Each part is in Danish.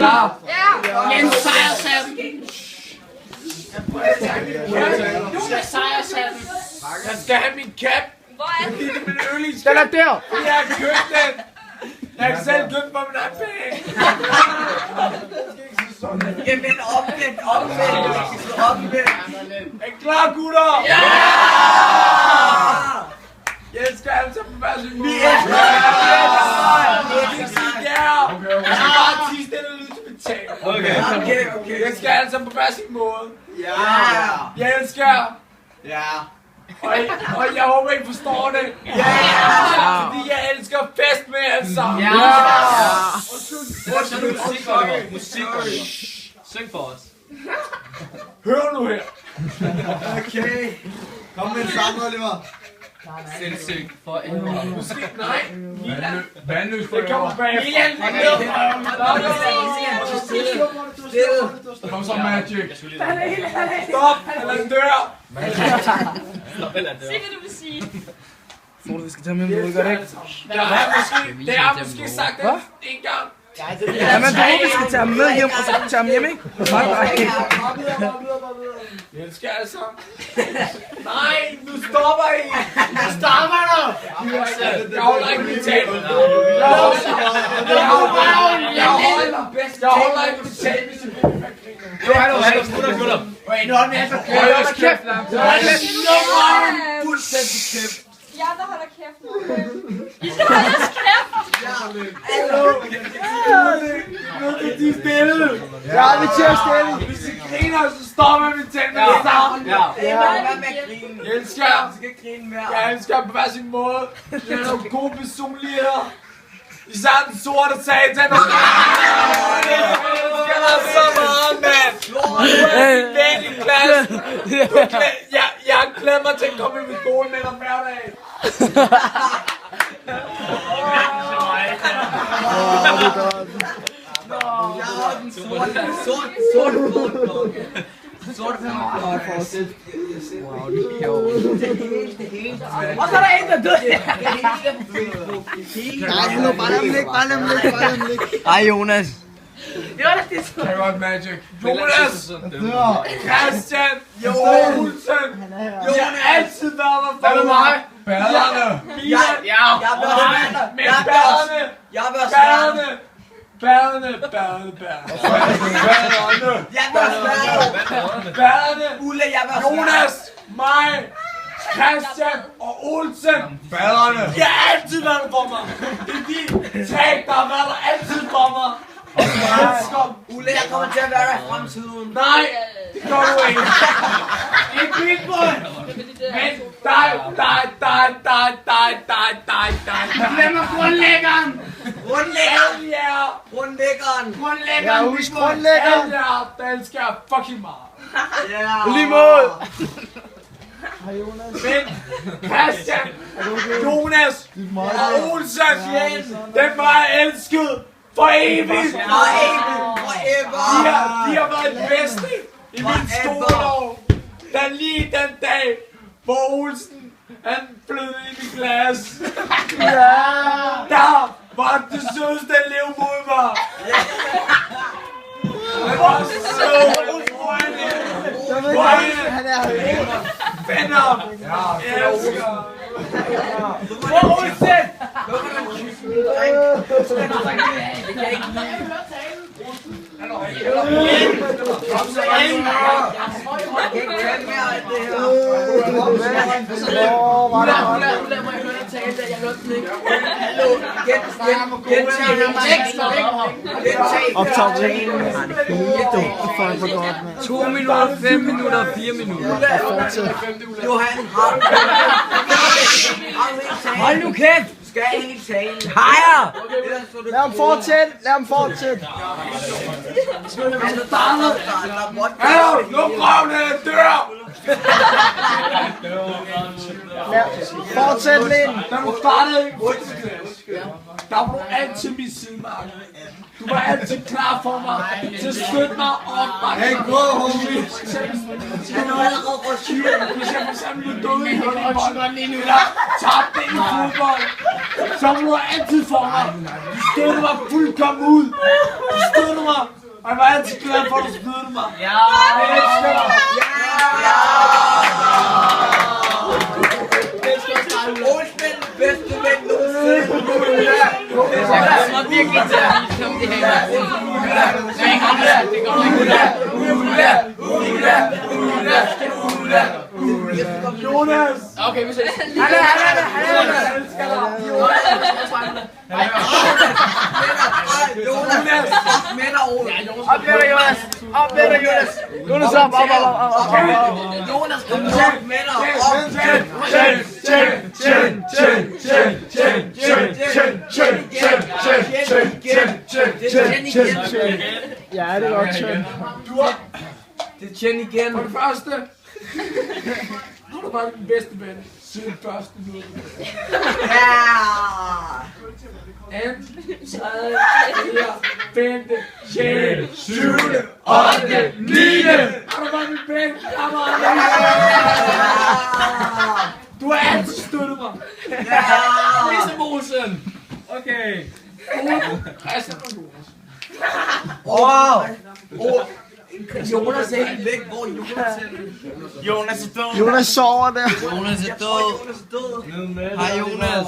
Klar? Ja. Jens Sejershatten. Jonas Sejershatten. Jeg skal have min cap. Hvor er den? Det er min yndlings. Den er der! Jeg har købt den. Jeg har selv købt for min egen penge. Jamen omvendt. Er I klar, gutter? Ja! Jeg elsker alle sammen på hver sin måde. Vi elsker ja! Jeg skal bare tige stille ud til betaling. Okay. Jeg skal alle sammen på hver sin måde. Ja! Jeg elsker jer. Ja! Og jeg håber, I forstår det. Ja! Fordi jeg elsker fest med jer sammen. Ja! Musik. Syng for os. Hør nu her. Okay. Kom med en sang, Oliver. Sindssygt for en Måske nej. Vandløs på Det kommer bag. Milan, Kom så, Magic. stop, eller dør. Sig, hvad du vil sige. Tror du, vi skal tage med en gør det ikke? Det har måske sagt det en gang. Jamen, du ved, vi skal tage ham med hjem, og så kan vi tage ham hjem, ikke? Nej. Jeg elsker altså. Nej, nu stopper I. Nu stopper du. Jeg holder ikke mit tæt. Jeg holder ikke mit tæt, hvis I vil være griner. Hold kæft! Fuldstændig kæft. Jeg der holder kæft nu. I skal holde jeres kæft. Nu kan de stille. Ja, vi tager stille. Hvis I griner, så stopper vi tæt med det sammen. Hvad med at grine? Jeg elsker jer. Du skal ikke grine mere. Jeg elsker jer på hver sin måde. Det er nogle gode personligheder. Især den sorte satan. Jeg elsker dig så meget, mand. Du er min ven i klassen. Jeg glæder mig til at komme i min skole med dig hver dag. Jeg har den sorte Og så er der en, der død. Nej, bare lad mig ligge. Ej, Jonas. Jonas, det er så. Kan godt, Magic. Jonas! Christian! Olsen! Jeg har altid været der for mig. Baderne! Baderne! Ulle, jeg var Jonas! Mig! Christian og Olsen! Baderne! Jeg har altid været der for mig! Det er de tag, der har været der altid for mig! Ulle, jeg kommer til at være der i fremtiden. Nej, det gør du ikke. Ikke Big Boy. Men dig. Hvem er grundlæggeren? Grundlæggeren. Jeg husker grundlæggeren. Der elsker jeg fucking meget. Ja. Lige måde. Men Christian, Jonas og Olsen, dem var jeg elsket for evigt. Forever. De har været det bedste i min skoleår. Lige den dag, hvor Olsen han flød ind i glas. Der var det sødeste elev mod mig. Han var så Han er her. venner. Jeg elsker. Hvor er Olsen? Gentag. 2 minutter, 5 minutter, 4 minutter. Johan, Hold nu kæft! skal jeg helt tale? Hejer! Lad ham fortsætte. Hallo, nu røvlen dør. Fortsæt lidt. Da du startede i 8. klasse, der var du altid min sidemark. Du var altid klar for mig. Så støt mig op. Hey, gå, homie. Hvis jeg for eksempel blev død i håndbold, eller tabte i fodbold, så var du altid for mig. Du støttede mig fuldkommen ud. Du støttede mig. Og jeg var altid glad for, at du støttede mig. Ja! Jeg elsker dig. Bedste ven nogensinde. Jeg kommer virkelig til at vise ham det her. Det går ikke. Jonas! Okay, vi ses. Jeg elsker dig. Jonas! Op med dig, Jonas. Op med dig, Jonas. Jonas, op. Jonas, kom op med dig. Ja, det er godt Tjen. Du har Det er Tjen igen. for det første. Du har været den bedste ven siden første møde. And, tredje, fjerde, femte, sjette, syvende, ottende, niende. Har du været min ven, kammerat? Du har altid støttet mig. Lise Mosen. Okay. Christian og Jonas. Jonas er helt væk. Hvor er Jonas? Jonas sover der. Jonas er død. Hej Jonas.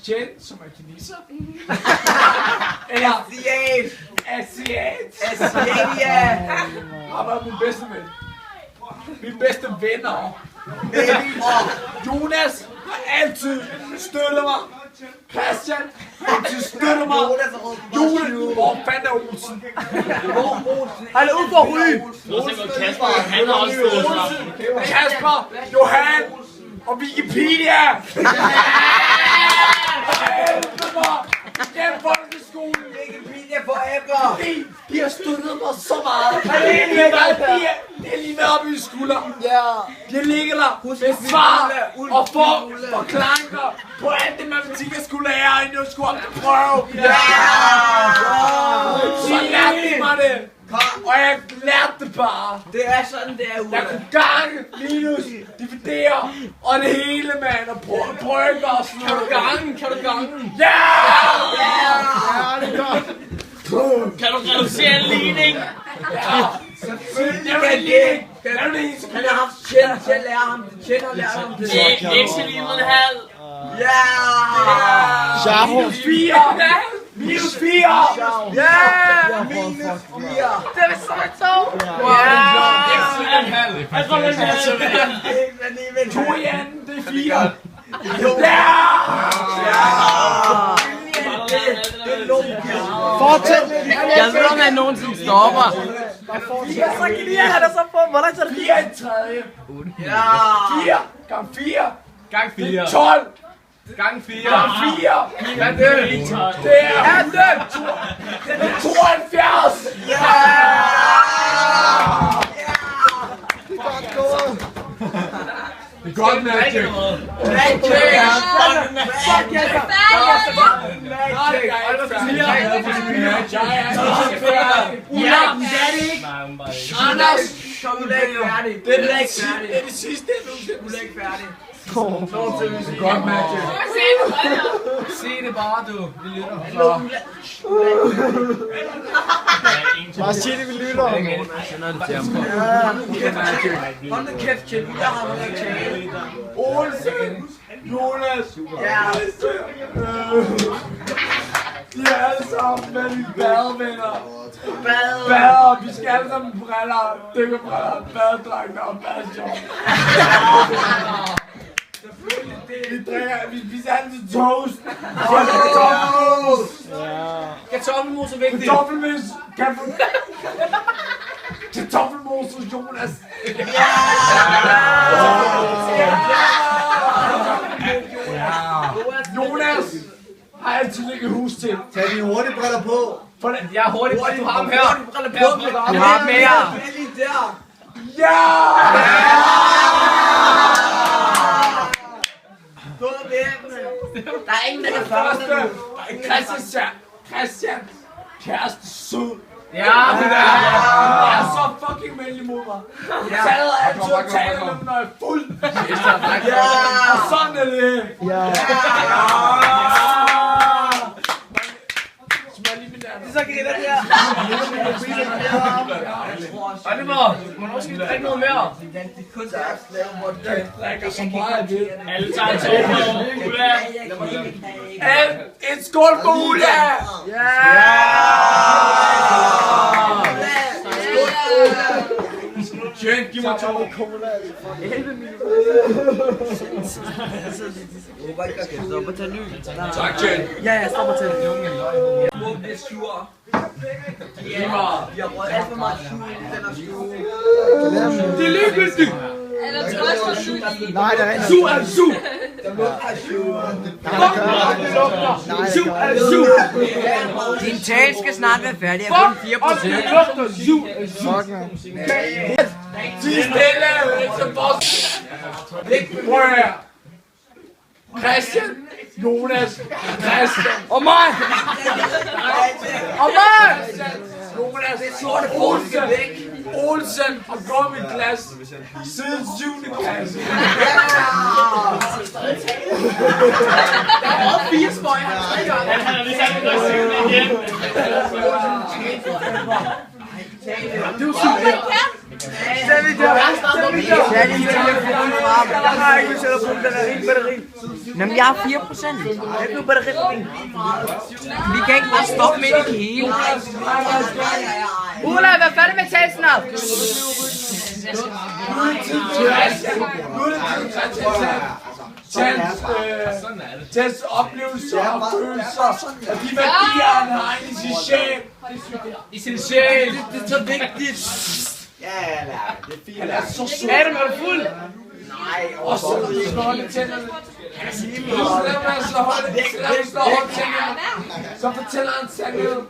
Tjen, som er kineser. Eller asiat. Har været min bedste ven. Mine bedste venner. Jonas har altid støttet mig. Christian har altid støttet mig. Jonas, hvor fanden er Olsen? Han er ude for at ryge. Kasper, han har også stået. Kasper, Johan og Wikipedia. Gennem folkeskolen. Wikipedia forever. De har støttet mig så meget. Det er lige været oppe i skulder. De har ligget der med svar og forklaringer på alt det matematik, jeg skulle lære, inden jeg skulle op til prøve. Så lærte de mig det. Og jeg lærte det bare. Det er sådan, det er ude. Jeg kunne gange, minus, dividere og det hele, mand. Og brygge og sådan noget. Kan du gange? Ja! Ja, det er godt. Kan du reducere en ligning? Selvfølgelig kan jeg ikke. Det er det eneste. Han har haft Tjen. Tjen lærer ham det. Tjen har lært ham det. X er lige med en halv. Ja! Chapo. Minus 4. Minus 4. Ja! Minus 4. Det er så sjovt. X er en halv. Jeg tror, det er 2 i anden, det er 4. Ja! Fortsæt. Jeg ved, om han nogensinde stopper. Så kan lige have det så på. Hvor lang tid er det? 4 i tredje. Ja! 4 gange 4. Gang 4. 12 Gang 4. gange 4. Gang 4. Det er 72. Det er godt, Magic. Anders, det er det sidste, du er ikke færdig. Godt, Magic. Se det bare, du. Vi lytter. Bare sig det, vi lytter. Hold nu kæft, Tjen. Jeg har været ikke talt. Olsen, Jonas, Ja. de er alle sammen med de badevenner. Bader, vi skal alle sammen briller, dykkerbriller, badedragter og badeshorts. Vi drikker, vi spiser altid toast. Kartoffelmos er vigtigt. Kartoffelmos hos Jonas. Jonas har altid ligget hus til. Tag dine hurtigbriller på. Jeg er hurtigt, du har ham her. Du har mere. Det er lige der. Ja! Gå med Der er ingen, der kan Første, fange Christian, kæreste sød. Ja, Det er så fucking venlig mod mig. Så jeg altid at tale med dem, når jeg er fuld. Og sådan er det. Smør lige min der. Så griner det her. Oliver, hvornår skal vi drikke noget mere? Jeg drikker så meget det. alle tager til Ulla. En skål for Ulla! Jørgen, giv mig 2. Tak, Jørgen. Ja, stop og tæt. Mor bliver sur. Giv mig. Vi har røget alt for meget sur i den her stue. Det er ligegyldigt. Eller trøst og syg. Nej, det er rent. Su er su. Su er su. Din tale skal snart være færdig. Jeg er kun 4%. Det lugter su. Fuck, man. Sig stille. Så boss. Prøv her. Christian. Jonas. Christian. Og mig! Og mig! Jonas. Olsen og går min klasse. Siden 7. klasse. Han har lige sagt, at det er 7 igen. Jamen, jeg har 4%. Vi kan ikke bare stoppe midt i det hele. Ulla, hvad fanden med tale snart? Tens oplevelser og følelser og de værdier, han har i sin sjæl. I sin sjæl. Det er så vigtigt. Han er så sød. Adam, er du fuld? Og så slår han tænderne. Så fortæller han sandheden.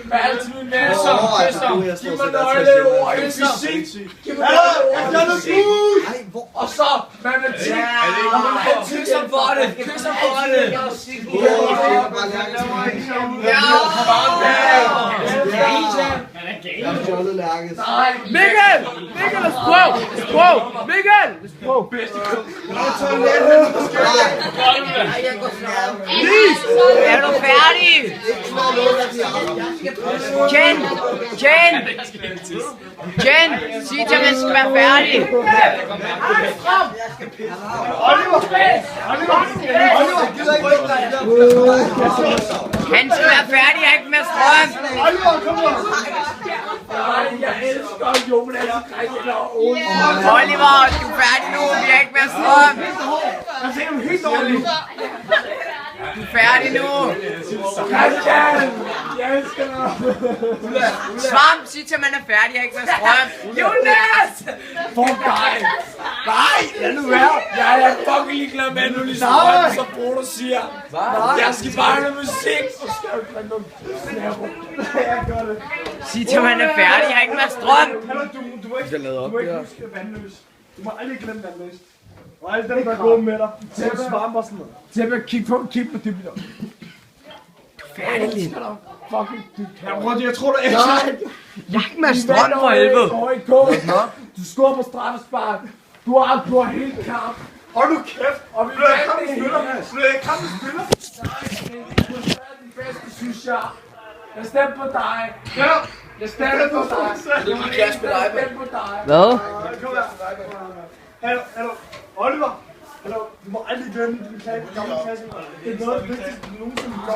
Med altid min venner. Giv mig nøgleord i fysik. Giv mig nøgleord i fysik. Og så matematik. Kysser for det. Kysser for det. Mikkel! Mikkel, let's prøv! Let's prøv! Mikkel! Let's prøv! Er du færdig? Jen, sig til, at man skal være færdig. Han skal være færdig, jeg er ikke mere strøm. Jeg elsker Jonas og Christian og Olsen. Oliver, du er færdig nu, vi har ikke mere strøm. Jeg ser dem helt dårligt. Du er færdig nu. Christian! Jeg elsker dig. Svamp, sig til, at man er færdig, jeg har ikke mere strøm. Jonas! Fuck dig! Nej, lad nu være! Jeg er fucking ligeglad med, at du lige strøm, så Bruno siger. Jeg skal bare have noget musik, og skal jeg drikke noget snære. Jeg gør det. Sig til, at man er færdig, jeg har ikke mere strøm. Du må ikke huske vandløs. Du må aldrig glemme vandløs. Og alle dem, der går med dig. Tæppe varme og sådan noget. Tæppe, kig på dybden. Færdig lidt. Fucking dybt. Jeg tror, du elsker. Jeg har ikke mere strøm for helvede. Du scorer på straffespark. Du har hele kamp. Hold nu kæft. Og vi vandt det hele. Kampen spiller. Nej, du er den bedste, synes jeg. Jeg stemmer på dig. Jeg stemmer på dig. Det er min klasse med dig. Jeg stemmer på dig. Hvad? Hallo, Oliver. Hallo, du må aldrig glemme, at du kan ikke gamle klasse. Det er noget af det vigtigste, du nogensinde gør.